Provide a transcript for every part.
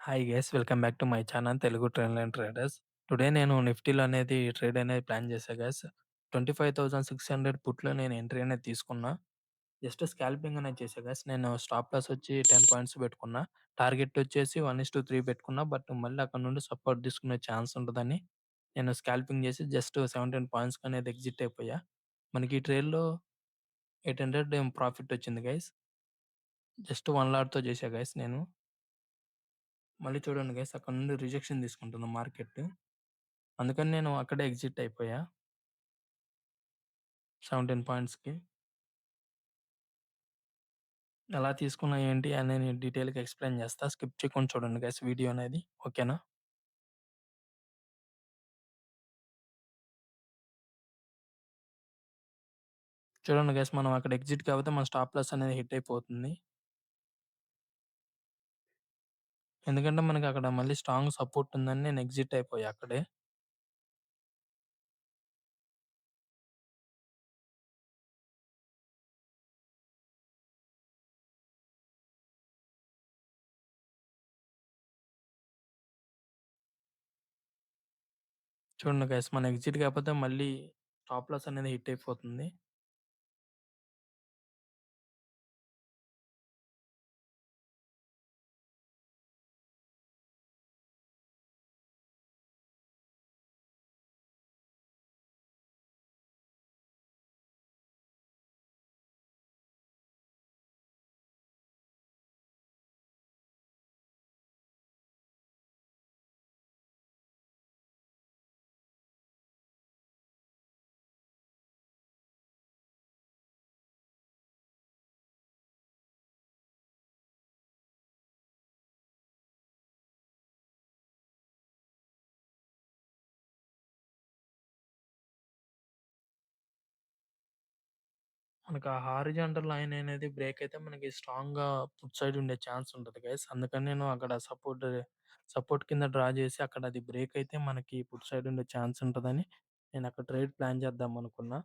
Hi guys welcome back to my channel Telugu trend line traders. Today నేను నిఫ్టీలో అనేది trade అనేది ప్లాన్ చేశా గైస్. 25,600 పుట్‌లో నేను ఎంట్రీ అనేది తీసుకున్నా. జస్ట్ స్కాల్పింగ్ అనేది చేశా గైస్. నేను స్టాప్ లాస్ వచ్చి 10 పాయింట్స్ పెట్టుకున్నా. టార్గెట్ వచ్చేసి 1:3 పెట్టుకున్నా. బట్ మళ్ళీ అక్కడ నుండి సపోర్ట్ తీసుకునే ఛాన్స్ ఉంటదని నేను స్కాల్పింగ్ చేసి జస్ట్ 17 పాయింట్స్‌కి అనేది ఎగ్జిట్ అయిపోయా. మనకి ఈ ట్రేడ్‌లో 800 ఏమో ప్రాఫిట్ వచ్చింది గైస్. జస్ట్ 1 లాట్‌తో చేశా గైస్ నేను. మళ్ళీ చూడండి గైస్ అక్కడ నుండి రిజెక్షన్ తీసుకుంటుంది మార్కెట్. అందుకని నేను అక్కడే ఎగ్జిట్ అయిపోయా 17 పాయింట్స్‌కి. ఎలా తీసుకున్నా ఏంటి అని నేను డీటెయిల్‌గా ఎక్స్‌ప్లెయిన్ చేస్తా. స్కిప్ చేయకుండా చూడండి గైస్ వీడియో అనేది. ఓకేనా? చూడండి గైస్ మనం అక్కడ ఎగ్జిట్ కాకపోతే మన స్టాప్ లాస్ అనేది హిట్ అయిపోతుంది. ఎందుకంటే మనకి అక్కడ మళ్ళీ స్ట్రాంగ్ సపోర్ట్ ఉందని నేను ఎగ్జిట్ అయిపోయా అక్కడే. చూడండి గైస్ మన ఎగ్జిట్ కాకపోతే మళ్ళీ స్టాప్ లాస్ అనేది హిట్ అయిపోతుంది. మనకు ఆ హారిజాంటల్ లైన్ అనేది బ్రేక్ అయితే మనకి స్ట్రాంగ్‌గా పుట్ సైడ్ ఉండే ఛాన్స్ ఉంటది గైస్. అందుకని నేను అక్కడ సపోర్ట్ కింద డ్రా చేసి అక్కడ అది బ్రేక్ అయితే మనకి పుట్ సైడ్ ఉండే ఛాన్స్ ఉంటదని నేను అక్కడ ట్రేడ్ ప్లాన్ చేద్దాం అనుకున్నా.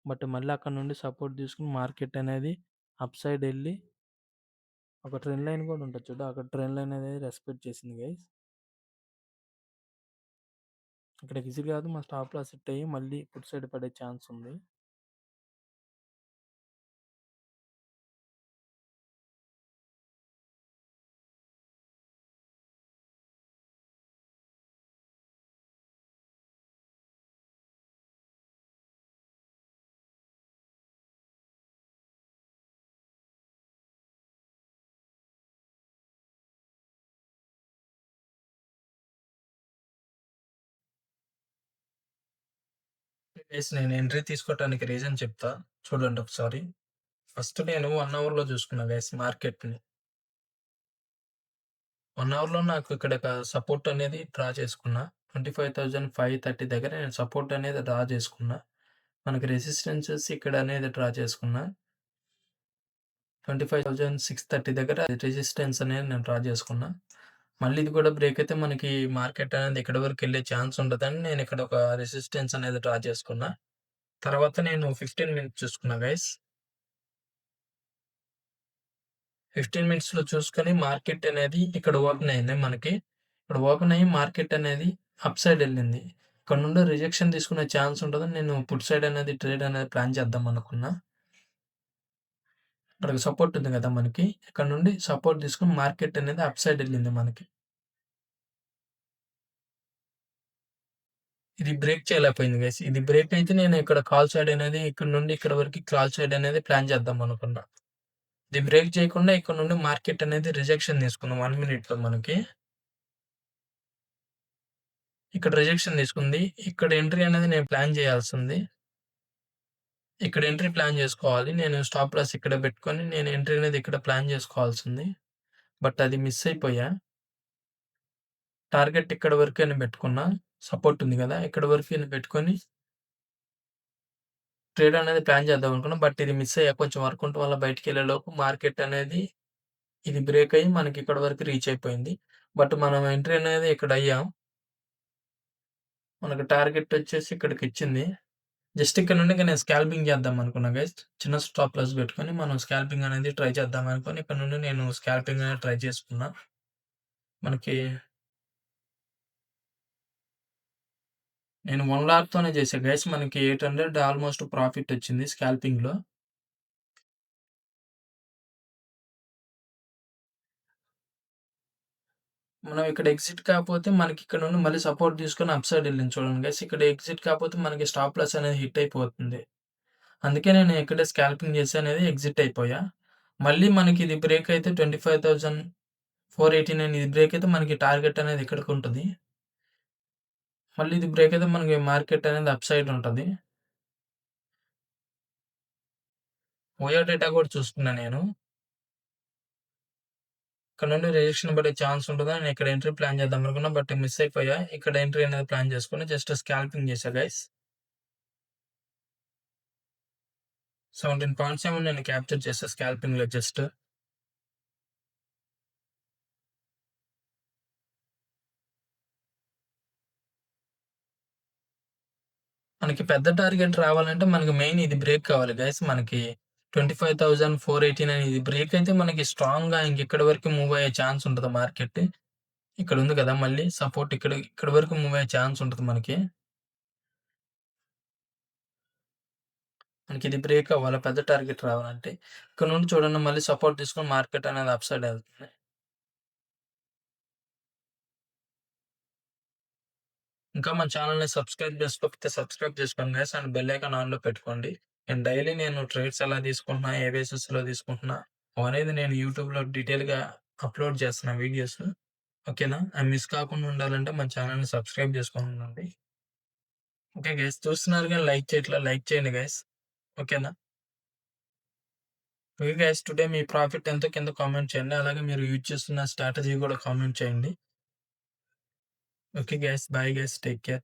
బట్ మళ్ళీ అక్కడ నుండి సపోర్ట్ తీసుకొని మార్కెట్ అనేది అప్ సైడ్ ఎళ్లి ఒక ట్రెండ్ లైన్ కూడా ఉంటది చూడు. అక్కడ ట్రెండ్ లైన్ అనేది రెస్పెక్ట్ చేసింది గైస్. అక్కడ ఎగ్జిట్ కాదు మా స్టాప్ లాస్ హిట్ అయ్యి మళ్ళీ పుట్ సైడ్ పడే ఛాన్స్ ఉంది. గైస్ నేను ఎంట్రీ తీసుకోవటానికి రీజన్ చెప్తా. చూడండి ఒకసారి. ఫస్ట్ నేను 1 అవర్‌లో చూసుకున్నా గైస్ మార్కెట్‌ని. 1 అవర్‌లో నాకు ఇక్కడ ఒక సపోర్ట్ అనేది డ్రా చేసుకున్నా. 25,530 దగ్గర నేను సపోర్ట్ అనేది డ్రా చేసుకున్నా. మనకి రెసిస్టెన్సెస్ ఇక్కడ అనేది డ్రా చేసుకున్నా. 25,630 దగ్గర రెసిస్టెన్స్ అనేది నేను డ్రా చేసుకున్నా. మళ్ళీ ఇది కూడా బ్రేక్ అయితే మనకి మార్కెట్ అనేది ఇక్కడి వరకెళ్ళే ఛాన్స్ ఉంటదని నేను ఇక్కడ ఒక రెసిస్టెన్స్ అనేది డ్రా చేసుకున్నా. తర్వాత నేను 15 మినిట్స్ చూసుకున్నా గైస్. 15 మినిట్స్‌లో చూసుకొని మార్కెట్ అనేది ఇక్కడ ఓపెన్ అయింది మనకి. ఇక్కడ ఓపెన్ అయ్యి మార్కెట్ అనేది అప్ సైడ్ ఎళ్ళింది. ఇక్కడ నుండి రిజెక్షన్ తీసుకునే ఛాన్స్ ఉంటదని నేను పుట్ సైడ్ అనేది ట్రేడ్ అనేది ప్లాన్ చేద్దాం అనుకున్నా. ఇక్కడ సపోర్ట్ ఉంది కదా మనకి. ఇక్కడ నుండి సపోర్ట్ తీసుకొని మార్కెట్ అనేది అప్ సైడ్ ఎళ్ళింది మనకి. ఇది బ్రేక్ చేయలేకపోయింది గైస్. ఇది బ్రేక్ అయితే నేను ఇక్కడ కాల్ సైడ్ అనేది ఇక్కడ నుండి ఇక్కడ వరకి కాల్ సైడ్ అనేది ప్లాన్ చేద్దాం అనుకున్నా. ఇది బ్రేక్ చేయకుండా ఇక్కడ నుండి మార్కెట్ అనేది రిజెక్షన్ తీసుకుంది 1 మినిట్‌లో మనకి. ఇక్కడ రిజెక్షన్ తీసుకుంది. ఇక్కడ ఎంట్రీ అనేది నేను ప్లాన్ చేయాల్సింది. ఇక్కడ ఎంట్రీ ప్లాన్ చేసుకోవాలి. నేను స్టాప్ లాస్ ఇక్కడ పెట్టుకొని నేను ఎంట్రీ అనేది ఇక్కడ ప్లాన్ చేసుకోవాల్సింది. బట్ అది మిస్ అయిపోయా. టార్గెట్ ఇక్కడ వరకే పెట్టుకున్నా. సపోర్ట్ ఉంది కదా! ఇక్కడ వరకే పెట్టుకొని ట్రేడ్ అనేది ప్లాన్ చేద్దాం అనుకున్నా. బట్ ఇది మిస్ అయ్యా. కొంచెం వర్క్ ఉండటం వల్ల బయటికెళ్ళేలోపు మార్కెట్ అనేది ఇది బ్రేక్ అయ్యి మనకి ఇక్కడి వరకు రీచ్ అయిపోయింది. బట్ మనం ఎంట్రీ అనేది ఇక్కడ అయ్యాం. మనకు టార్గెట్ వచ్చేసి ఇక్కడికిచ్చింది. జస్ట్ ఇక్కడ నుండి ఇక నేను స్కాల్పింగ్ చేద్దాం అనుకున్నా గైస్. చిన్న స్టాప్ లాస్ పెట్టుకొని మనం స్కాల్పింగ్ అనేది ట్రై చేద్దాం అనుకోని ఇక్కడ నుండి నేను స్కాల్పింగ్ అనేది ట్రై చేసుకున్నా. మనకి నేను 1 లాట్‌తోనే చేశా గైస్. మనకి 800 ఆల్‌మోస్ట్ ప్రాఫిట్ వచ్చింది స్కాల్పింగ్‌లో. మనం ఇక్కడ ఎగ్జిట్ కాపోతే మనకిక్కడ నుండి మళ్ళీ సపోర్ట్ తీసుకొని అప్ సైడ్ ఎళ్ళింది చూడండి గైస్. ఇక్కడ ఎగ్జిట్ కాపోతే మనకి స్టాప్ లాస్ అనేది హిట్ అయిపోతుంది. అందుకే నేను ఇక్కడే స్కాల్పింగ్ చేసి అనేది ఎగ్జిట్ అయిపోయా. మళ్ళీ మనకి ఇది బ్రేక్ అయితే 25,489 ఇది బ్రేక్ అయితే మనకి టార్గెట్ అనేది ఇక్కడికుంటది. మళ్ళీ ఇది బ్రేక్ అయితే మనకి మార్కెట్ అనేది అప్ సైడ్ ఉంటది. ఓయో డేటా కూడా చూసుకున్నా నేను. ఇక్కడ నుండి రిజెక్షన్ పడే ఛాన్స్ ఉంటదని నేను ఇక్కడ ఎంట్రీ ప్లాన్ చేద్దాం అనుకున్నా. బట్ మిస్ అయిపోయా. ఇక్కడ ఎంట్రీ అనేది ప్లాన్ చేసుకొని జస్ట్ స్కాల్పింగ్ చేశా గైస్. 17 పాయింట్స్ ఏమో నేను క్యాప్చర్ చేశా స్కాల్పింగ్‌లో జస్ట్. మనకి పెద్ద టార్గెట్ రావాలంటే మనకి మెయిన్ ఇది బ్రేక్ కావాలి గైస్. మనకి 25,489 ఇది బ్రేక్ అయితే మనకి స్ట్రాంగ్‌గా ఇంకెక్కడి వరకు మూవ్ అయ్యే ఛాన్స్ ఉంటది మార్కెట్. ఇక్కడ ఉంది కదా! మళ్ళీ సపోర్ట్ ఇక్కడి వరకు మూవ్ అయ్యే ఛాన్స్ ఉంటది మనకి. మనకి ఇది బ్రేక్ అవ్వాలి పెద్ద టార్గెట్ రావాలంటే. ఇక్కడ నుండి చూడండి మళ్ళీ సపోర్ట్ తీసుకొని మార్కెట్ అనేది అప్ సైడ్ ఎళ్తుంది. ఇంకా మన ఛానెల్‌ని సబ్స్క్రైబ్ చేసుకోకపోతే సబ్స్క్రైబ్ చేసుకోండి గైస్. అండ్ బెల్ ఐకాన్ ఆన్‌లో పెట్టుకోండి. అండ్ డైలీ నేను ట్రేడ్స్ ఎలా తీసుకుంటున్నా, ఏ బేసిస్‌లో తీసుకుంటున్నా అవనేది నేను యూట్యూబ్‌లో డీటెయిల్‌గా అప్‌లోడ్ చేస్తున్నా వీడియోస్. ఓకేనా? అవి మిస్ కాకుండా ఉండాలంటే మన ఛానెల్‌ని సబ్స్క్రైబ్ చేసుకొని ఉండండి. Okay guys. చూస్తున్నారు గాని లైక్ చేయట్లే. లైక్ చేయండి గైస్. ఓకేనా? Okay guys. టుడే మీ ప్రాఫిట్ ఎంతో కింద కామెంట్ చేయండి. అలాగే మీరు యూజ్ చేస్తున్న స్ట్రాటజీ కూడా కామెంట్ చేయండి. Okay guys. Bye guys. Take care.